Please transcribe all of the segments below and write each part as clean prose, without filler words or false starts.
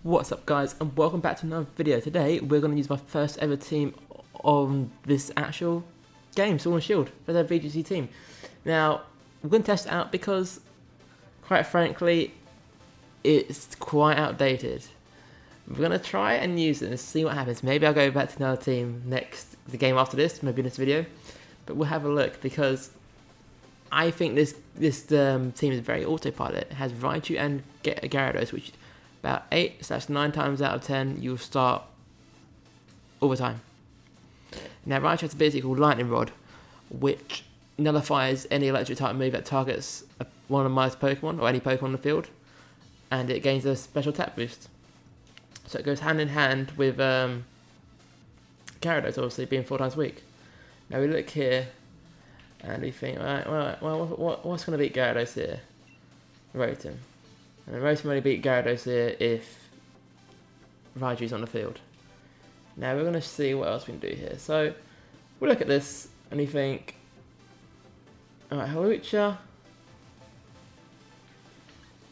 What's up guys, and welcome back to another video. Today we're going to use my first ever team on this actual game, Sword and Shield, for their VGC team. Now, we're going to test it out because, quite frankly, it's quite outdated. We're going to try and use it and see what happens. Maybe I'll go back to another team the game after this, maybe in this video. But we'll have a look because I think this team is very autopilot. It has Raichu and Gyarados, which about 8/9 times out of 10 you'll start all the time. Now Raichu has a ability called Lightning Rod, which nullifies any electric type move that targets one of my Pokemon or any Pokemon on the field, and it gains a special attack boost. So it goes hand in hand with Gyarados obviously being 4 times weak. Now we look here and we think, alright, well, what's going to beat Gyarados here? Rotom. And Rotom only beat Gyarados here if Raichu's on the field. Now we're going to see what else we can do here. So we look at this and we think, alright, Hawlucha.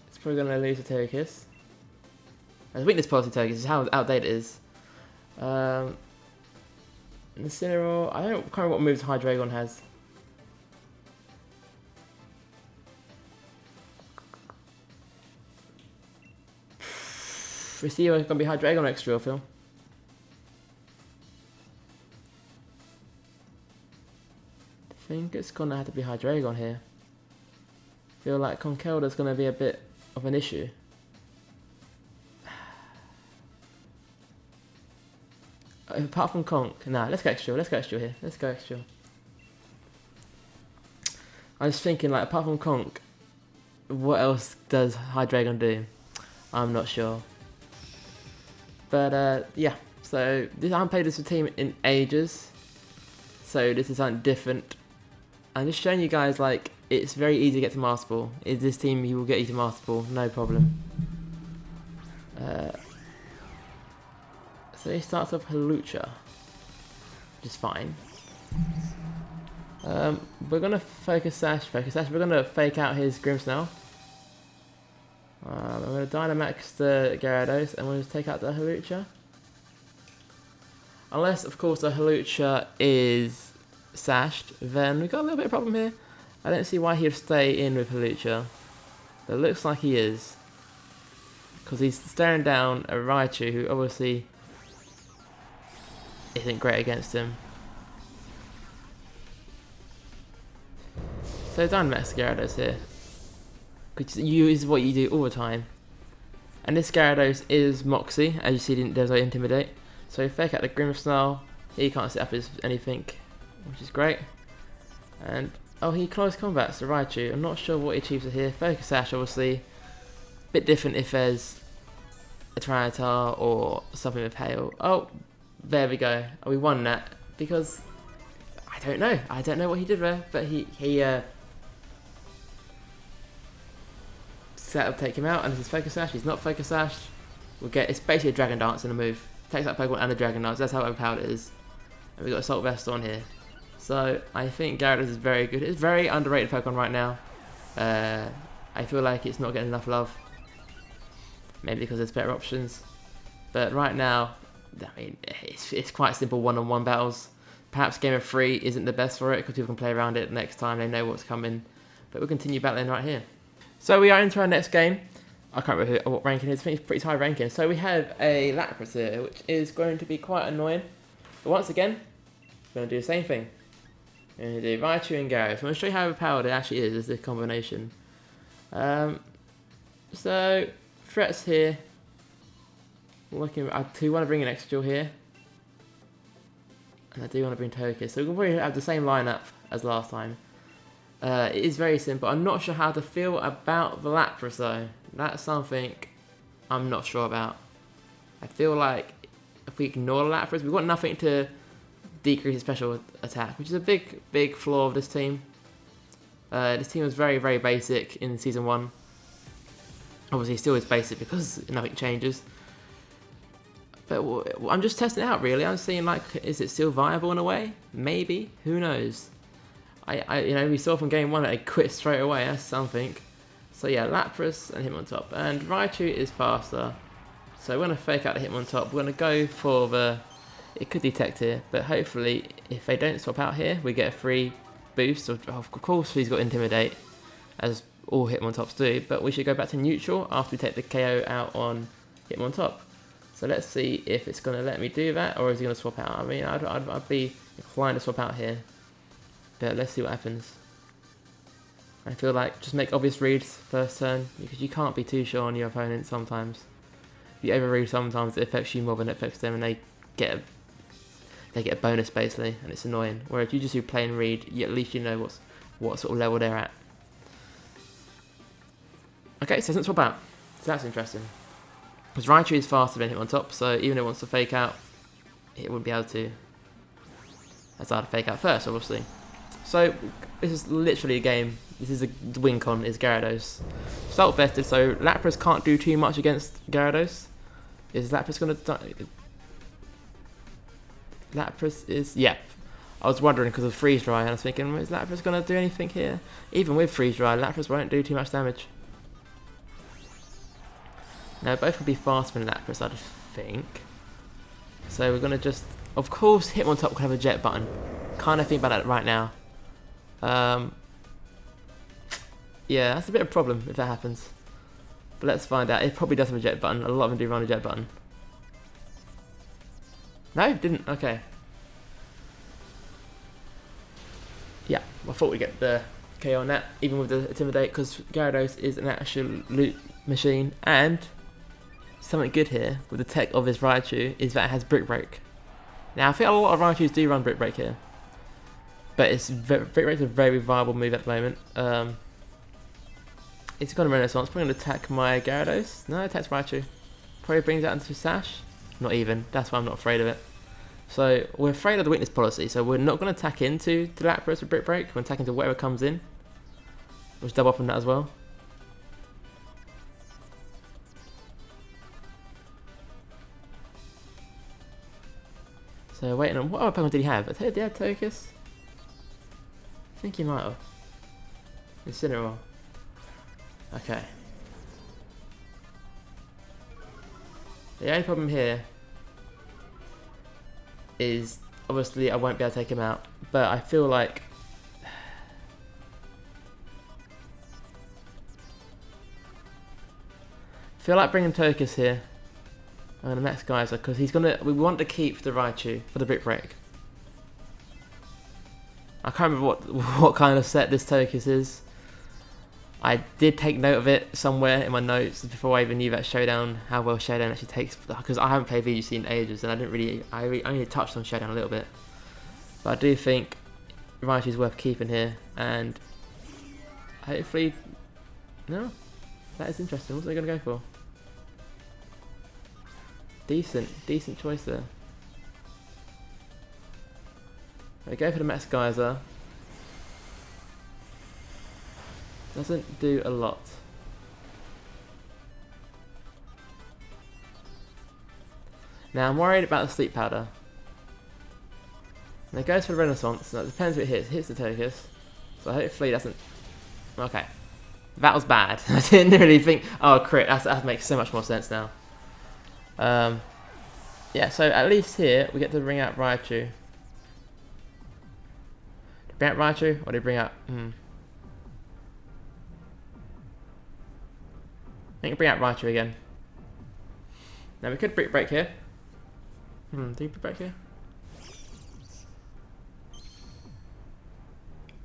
It's probably going to lose to Togekiss. The weakness policy Togekiss is how outdated it is. Incineroar, I can't remember what moves Hydreigon has. Receiver is going to be Hydreigon next drill, Phil. I think it's going to have to be Hydreigon here. I feel like Conkeldurr's going to be a bit of an issue. Apart from Conk, nah, let's go extra here. Let's go extra. I was thinking, like, apart from Conk, what else does Hydreigon do? I'm not sure. But yeah, so I haven't played this team in ages, so this is something different. I'm just showing you guys, like, it's very easy to get to Master Ball. In this team, you will get you to Master Ball, no problem. So he starts off Hawlucha, which is fine. We're gonna focus sash. We're gonna fake out his Grimmsnarl. I'm going to Dynamax the Gyarados and we'll just take out the Hawlucha. Unless, of course, the Hawlucha is sashed, then we've got a little bit of a problem here. I don't see why he'd stay in with Hawlucha, but it looks like he is. Because he's staring down a Raichu who obviously isn't great against him. So Dynamax the Gyarados here. Which is what you do all the time. And this Gyarados is Moxie, as you see there's no Intimidate. So fake out the Grimmsnarl, he can't set up anything, which is great. And, oh, he close combats the Raichu. I'm not sure what he achieves here. Focus Sash, obviously. Bit different if there's a Tyranitar or something with Hail. Oh, there we go. We won that because, I don't know what he did there, but he that'll take him out, and this is Focus Sash. He's not Focus Sash. It's basically a Dragon Dance in a move. Takes that Pokemon and the Dragon Dance. That's how overpowered it is. And we've got Assault Vest on here. So I think Gyarados is very good. It's a very underrated Pokemon right now. I feel like it's not getting enough love. Maybe because there's better options. But right now, I mean, it's quite simple one-on-one battles. Perhaps Game of 3 isn't the best for it because people can play around it next time. They know what's coming. But we'll continue battling right here. So we are into our next game. I can't remember what ranking it is. I think it's pretty high ranking. So we have a Lapras here, which is going to be quite annoying. But once again, we're going to do the same thing. We're going to do Raichu and Gyarados. I'm going to show you how overpowered it actually is, this combination. So, threats here. I do want to bring an extra here. And I do want to bring Togekiss. So we'll probably have the same lineup as last time. It is very simple. I'm not sure how to feel about the Lapras though. That's something I'm not sure about. I feel like if we ignore the Lapras, we've got nothing to decrease his special attack, which is a big flaw of this team. This team was very, very basic in Season 1. Obviously it still is basic because nothing changes. But I'm just testing it out really. I'm seeing, like, is it still viable in a way? Maybe. Who knows? We saw from game 1 that it quit straight away. That's something. So yeah, Lapras and him on top. And Raichu is faster. So we're going to fake out the Hitmontop. We're going to go for the... It could detect here, but hopefully if they don't swap out here, we get a free boost. Of course he's got Intimidate, as all Hitmontops do, but we should go back to neutral after we take the KO out on Hitmontop. So let's see if it's going to let me do that, or is he going to swap out? I mean, I'd be inclined to swap out here, but let's see what happens. I feel like just make obvious reads first turn, because you can't be too sure on your opponent sometimes. If you overread sometimes, it affects you more than it affects them, and they get a bonus basically, and it's annoying. Whereas if you just do plain read, at least you know what sort of level they're at. Okay, so doesn't swap out. So that's interesting. Because Raichu is faster than Hitmontop, so even if it wants to fake out, it wouldn't be able to. As I had to fake out first, obviously. So this is literally a game. This is a win con is Gyarados. Salt vested, so Lapras can't do too much against Gyarados. Is Lapras gonna die? Lapras is, yeah. I was wondering because of Freeze Dry, and I was thinking, is Lapras gonna do anything here? Even with Freeze Dry, Lapras won't do too much damage. Now both will be faster than Lapras, I think. So we're gonna just, of course, Hitmontop could have a jet button. Kind of think about that right now. Yeah, that's a bit of a problem if that happens. But let's find out. It probably does have a jet button. A lot of them do run a jet button. No, it didn't. Okay. Yeah, I thought we'd get the KO on that, even with the Intimidate, because Gyarados is an absolute machine. And something good here with the tech of his Raichu is that it has Brick Break. Now, I think a lot of Raichus do run Brick Break here. But Brick Break's a very viable move at the moment. It's got a Renaissance. Probably going to attack my Gyarados. No, it attacks Raichu. Probably brings that into Sash. Not even. That's why I'm not afraid of it. So we're afraid of the weakness policy. So we're not going to attack into the Lapras with Brick Break. We're attacking to whatever comes in. We'll just double up on that as well. So waiting on what other Pokemon did he have? Did he have Togekiss? I think he might have. Incineroar. Okay. The only problem here is obviously I won't be able to take him out, but I feel like bringing Togekiss here. I'm gonna max Geyser because we want to keep the Raichu for the Brick Break. I can't remember what kind of set this Togekiss is. I did take note of it somewhere in my notes before I even knew that Showdown, how well Showdown actually takes, because I haven't played VGC in ages and I only touched on Showdown a little bit. But I do think Raichu is worth keeping here, and hopefully, no, that is interesting. What's they going to go for? Decent choice there. They go for the Max Geyser. Doesn't do a lot. Now I'm worried about the Sleep Powder. And it goes for the Renaissance, and it depends if it hits. It hits the Togekiss. So hopefully it doesn't... Okay. That was bad. I didn't really think... Oh, crit. That makes so much more sense now. Yeah, so at least here we get to bring out Raichu. Do you bring out Raichu, or do you bring out... I think bring out Raichu again. Now we could Brick Break here. Do you Brick Break here?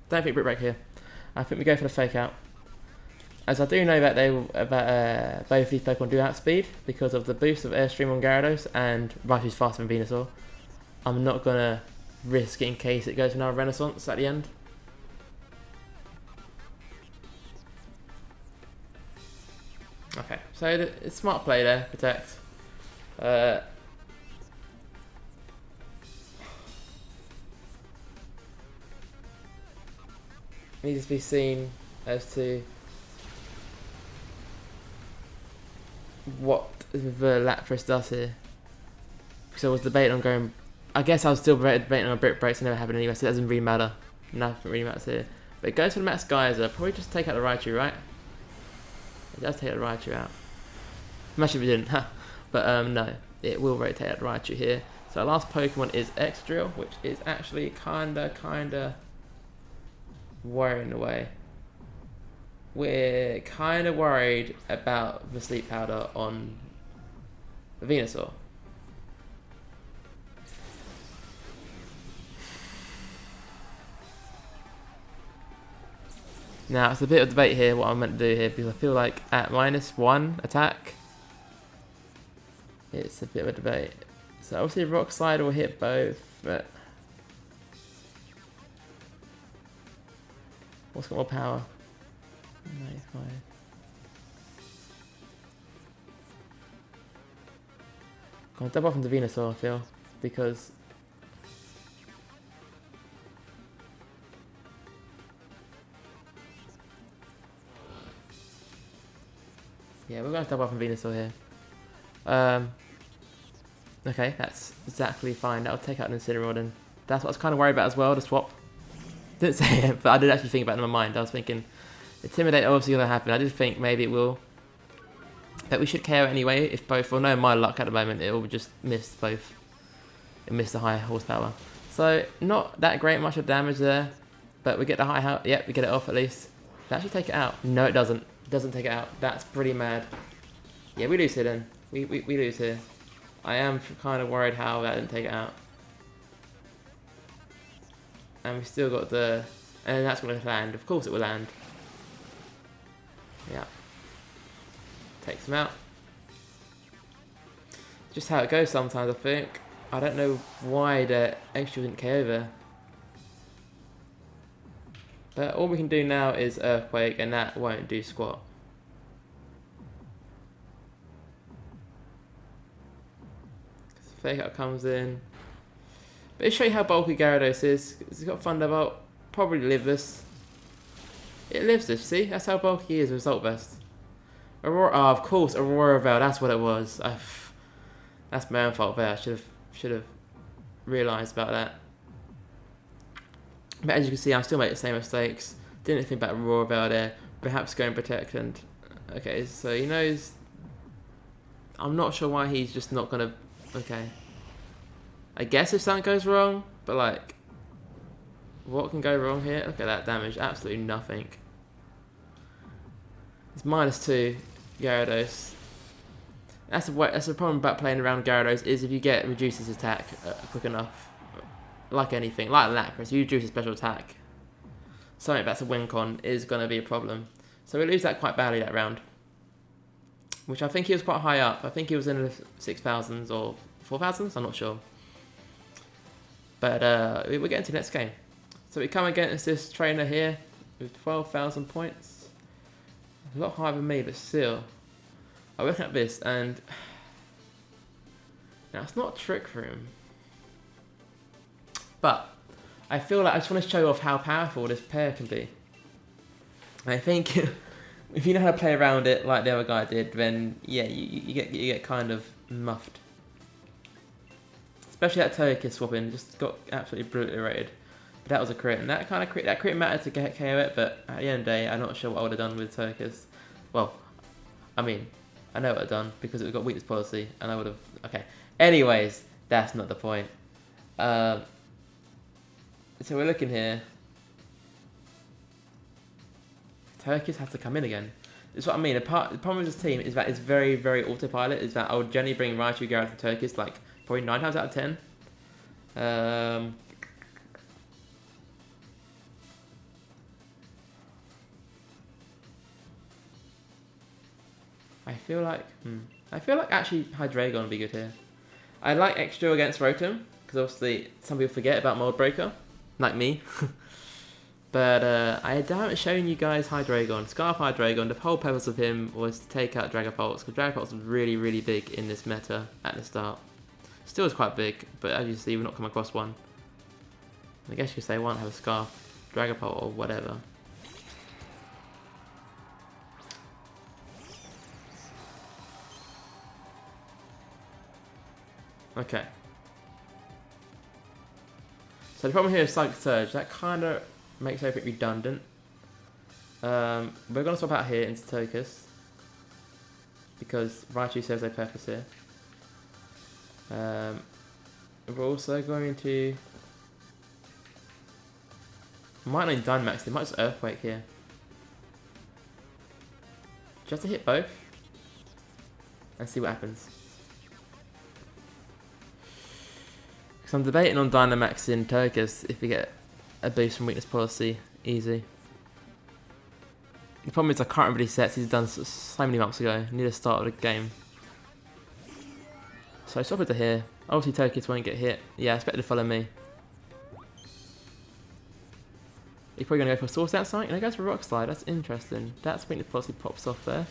Don't think Brick Break here. I think we go for the Fake Out. As I do know that both these Pokemon do outspeed because of the boost of Airstream on Gyarados, and Raichu's faster than Venusaur. I'm not gonna risk it in case it goes for another Renaissance at the end. Okay, so it's smart play there, Protect. Needs to be seen as to what the Lapras does here. So I was debating on going... I guess I was still debating on Brick Breaks, it never happened anyway, so it doesn't really matter. Nothing really matters here. But it goes for the Max Geyser, probably just take out the Raichu, right? It does take the Raichu out. Imagine if it didn't. But no, it will rotate at Raichu here. So our last Pokemon is Excadrill, which is actually kinda worrying away. We're kinda worried about the Sleep Powder on the Venusaur. Now, it's a bit of debate here what I'm meant to do here, because I feel like at -1 attack, it's a bit of a debate. So obviously Rock Slide will hit both, but what's got more power? 95. Gonna double off into Venusaur, I feel, because yeah, we're going to double up on Venusaur here. Okay, that's exactly fine. That'll take out an Incineroar, and that's what I was kind of worried about as well, the swap. Didn't say it, but I did actually think about it in my mind. I was thinking, Intimidate obviously going to happen. I did think maybe it will. But we should KO anyway if both, well no, my luck at the moment, it will just miss both. It missed the high horsepower. So, not that great much of damage there, but we get the high health. Yep, we get it off at least. Did it actually take it out? No, it doesn't. It doesn't take it out. That's pretty mad. Yeah, we lose here then. We lose here. I am kind of worried how that didn't take it out. And we still got the... And that's going to land. Of course it will land. Yeah. Takes him out. Just how it goes sometimes, I think. I don't know why the extra didn't KO there. But all we can do now is Earthquake, and that won't do squat. Fake Out comes in. But it'll show you how bulky Gyarados is. It's got Thunderbolt. Probably live this. It lives this, see? That's how bulky he is with Assault Vest. Aurora, oh, of course, Aurora Veil, that's what it was. That's my own fault there. I should have realised about that. But as you can see, I still make the same mistakes. Didn't think about Aurora Veil there. Perhaps go and Protect and... Okay, so he knows... I'm not sure why he's just not going to... Okay. I guess if something goes wrong, but like... What can go wrong here? Look at that damage. Absolutely nothing. It's -2 Gyarados. That's the problem about playing around Gyarados, is if you get reduces attack quick enough, like anything, like Lapras, you reduce a special attack, something that's a win con is going to be a problem. So we lose that quite badly that round, which I think he was quite high up. I think he was in the 6,000s or 4,000s, I'm not sure. But we're getting to the next game. So we come against this trainer here with 12,000 points. A lot higher than me, but still. I look at this and... Now, it's not a Trick Room. But I feel like I just want to show off how powerful this pair can be. And I think if you know how to play around it like the other guy did, then yeah, you get kind of muffed. Especially that Togekiss swapping, just got absolutely brutally rated. But that was a crit, and that crit mattered to get KO it, but at the end of the day, I'm not sure what I would have done with Togekiss. Well, I mean, I know what I've done, because it got weakness policy, and I would have... Okay. Anyways, that's not the point. So we're looking here. Togekiss has to come in again. That's what I mean. The problem with this team is that it's very, very autopilot. Is that I would generally bring Raichu, Gyarados, and Togekiss like probably 9 times out of 10. I feel like actually Hydreigon would be good here. I like Extra against Rotom, because obviously some people forget about Mold Breaker, like me. But I haven't shown you guys Hydreigon. Scarf Hydreigon, the whole purpose of him was to take out Dragapult, because Dragapult was really, really big in this meta at the start. Still is quite big, but as you see, we've not come across one. I guess you could say one have a Scarf Dragapult or whatever. Okay. So the problem here is Psychic Surge. That kind of makes everything redundant. We're going to swap out here into Togekiss, because Raichu serves a purpose here. We're also going to... Might not even Dynamax, they might just Earthquake here. Just to hit both. And see what happens. Because I'm debating on Dynamax in Turkus if we get a boost from Weakness Policy. Easy. The problem is I can't really set, he's done so many months ago. Near the start of the game. So swap it to here. Obviously Turkus won't get hit. Yeah, it's better to follow me. You're probably going to go for Source Dance Sight? And I go for Rock Slide, that's interesting. That's Weakness Policy pops off there.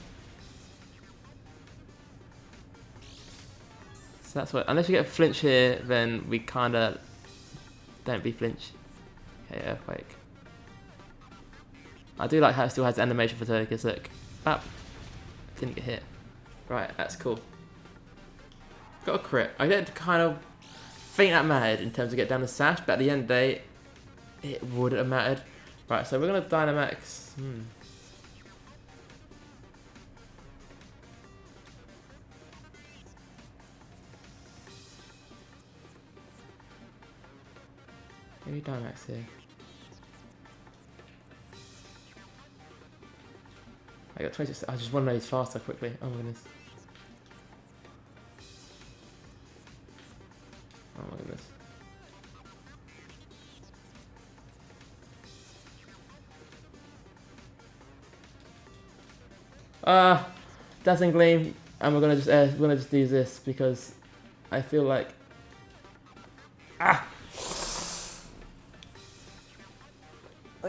So that's what, unless you get a flinch here, then we kinda don't be flinch. Okay, Earthquake. I do like how it still has animation for Turkus, look. Ah, didn't get hit. Right, that's cool. Got a crit. I don't kind of think that mattered in terms of get down the sash, but at the end of the day, it wouldn't have mattered. Right, so we're gonna Dynamax. Maybe Dynamax here. I got 26. I just want to know he's faster quickly. Oh my goodness. Oh my goodness. Dazzling Gleam, and we're gonna just use this because I feel like I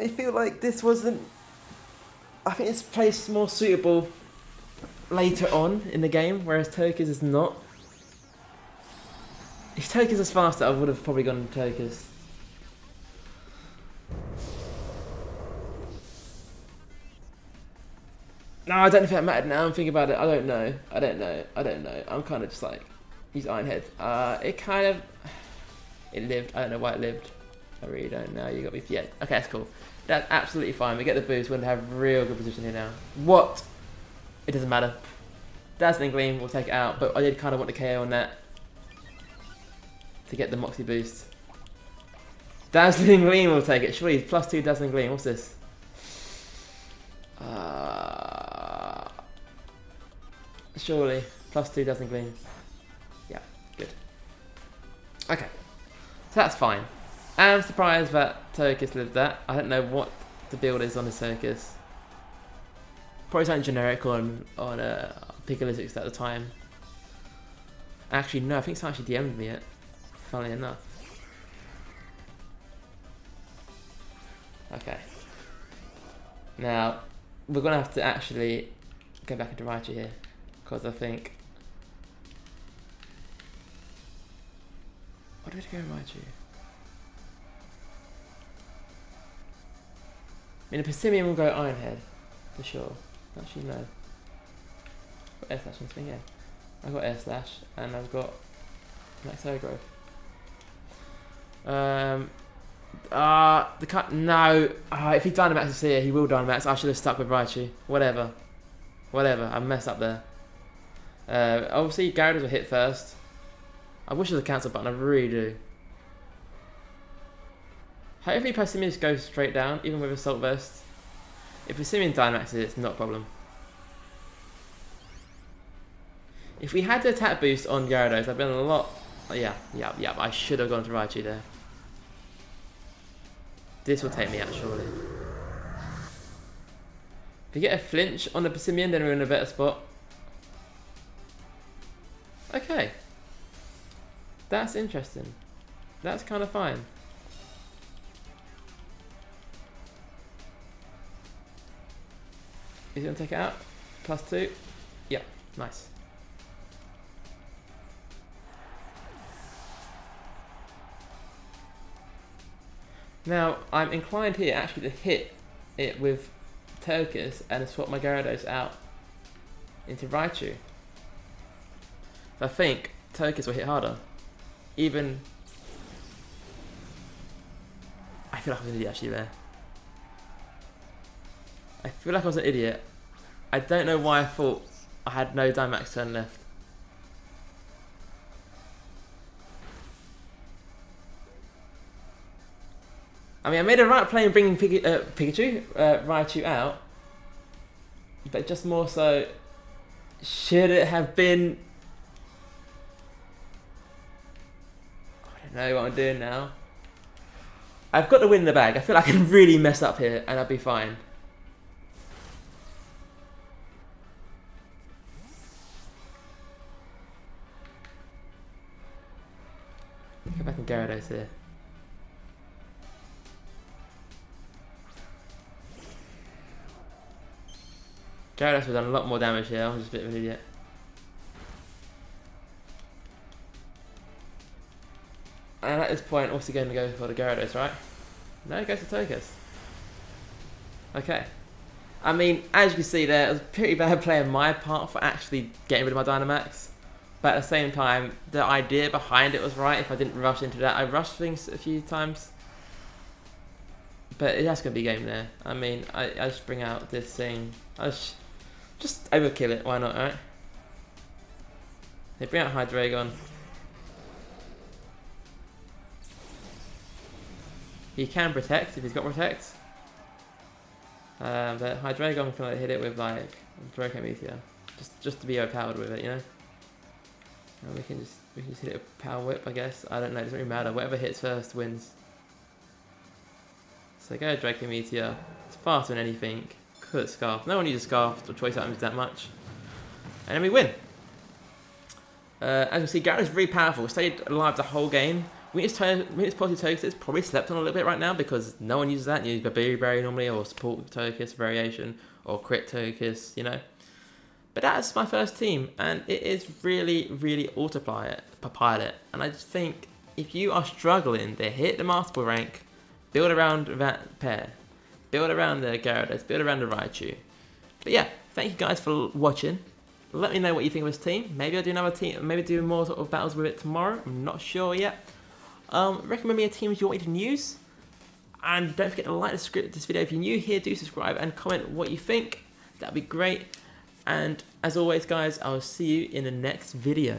feel like this wasn't. I think it's placed more suitable later on in the game, whereas Turkus is not. If Turkus was faster, I would have probably gone Turkus. No, I don't know if that mattered now. I'm thinking about it. I don't know. I'm kind of just like, use Ironhead. It kind of, it lived. I don't know why it lived. I really don't know. You got me. Yeah. Okay, that's cool. That's absolutely fine. We get the boost. We're going to have real good position here now. What? It doesn't matter. Dazzling Gleam, we'll take it out. But I did kind of want the KO on that to get the Moxie boost. Dazzling Gleam will take it. Surely, +2 Dazzling Gleam. What's this? Surely, +2 Dazzling Gleam. Yeah, good. Okay, so that's fine. I'm surprised that Turkus lived that. I don't know what the build is on the Turkus. Probably something generic on Pikalytics at the time. Actually, no, I think someone actually DM'd me it, funnily enough. Okay. Now, we're going to have to actually go back into Raichu here, because I think... What did we go Raichu? I mean, the Persimmon will go Ironhead, for sure. Actually, no. I've got Air Slash on this thing, yeah. I've got Air Slash, and I've got Max Air Growth. The cut, no. If he Dynamaxes here, he will Dynamax. I should have stuck with Raichu. Whatever, I messed up there. Obviously, Gyarados will hit first. I wish there was a cancel button, I really do. Hopefully Persimmon just goes straight down, even with Assault Vest. If Persimmon Dynamaxes it, it's not a problem. If we had the attack boost on Gyarados, I'd been a lot... Yeah, I should have gone to Raichu there. This will take me out, surely. If we get a flinch on the Persimmon, then we're in a better spot. Okay. That's interesting. That's kind of fine. He's going to take it out. +2. Yep, nice. Now, I'm inclined here actually to hit it with Turkus and swap my Gyarados out into Raichu. So I think Turkus will hit harder. Even... I feel like I was an idiot actually there. I feel like I was an idiot. I don't know why I thought I had no Dynamax turn left. I mean, I made a right play in bringing Raichu out, but just more so, should it have been? I don't know what I'm doing now. I've got the win in the bag. I feel like I can really mess up here, and I'll be fine. Go back and Gyarados here. Gyarados would have done a lot more damage here. I was just a bit of an idiot. And at this point, also going to go for the Gyarados, right? No, it goes to Togekiss. Okay. I mean, as you can see there, it was a pretty bad play on my part for actually getting rid of my Dynamax. But at the same time, the idea behind it was right if I didn't rush into that. I rushed things a few times. But that's going to be game there. I mean, I just bring out this thing. I just overkill it, why not, right? They bring out Hydreigon. He can protect if he's got protect. But Hydreigon can like, hit it with like Draco Meteor. Just to be overpowered with it, you know? And we can just hit it with Power Whip, I guess. I don't know, it doesn't really matter. Whatever hits first wins. So go Draco Meteor. It's faster than anything. Could Scarf. No one uses Scarf or choice items that much. And then we win. As you can see, Gyarados is really powerful. Stayed alive the whole game. Weakness Positive Togekiss probably slept on a little bit right now because no one uses that. You use Babiri Berry normally, or Support Togekiss variation, or Crit Togekiss, you know. But that's my first team, and it is really, really autopilot. And I just think if you are struggling to hit the Master Ball rank, build around that pair. Build around the Gyarados, build around the Raichu. But yeah, thank you guys for watching. Let me know what you think of this team. Maybe I'll do another team, maybe do more sort of battles with it tomorrow. I'm not sure yet. Recommend me a team you want me to use. And don't forget to like this video if you're new here. Do subscribe and comment what you think. That'd be great. And as always, guys, I'll see you in the next video.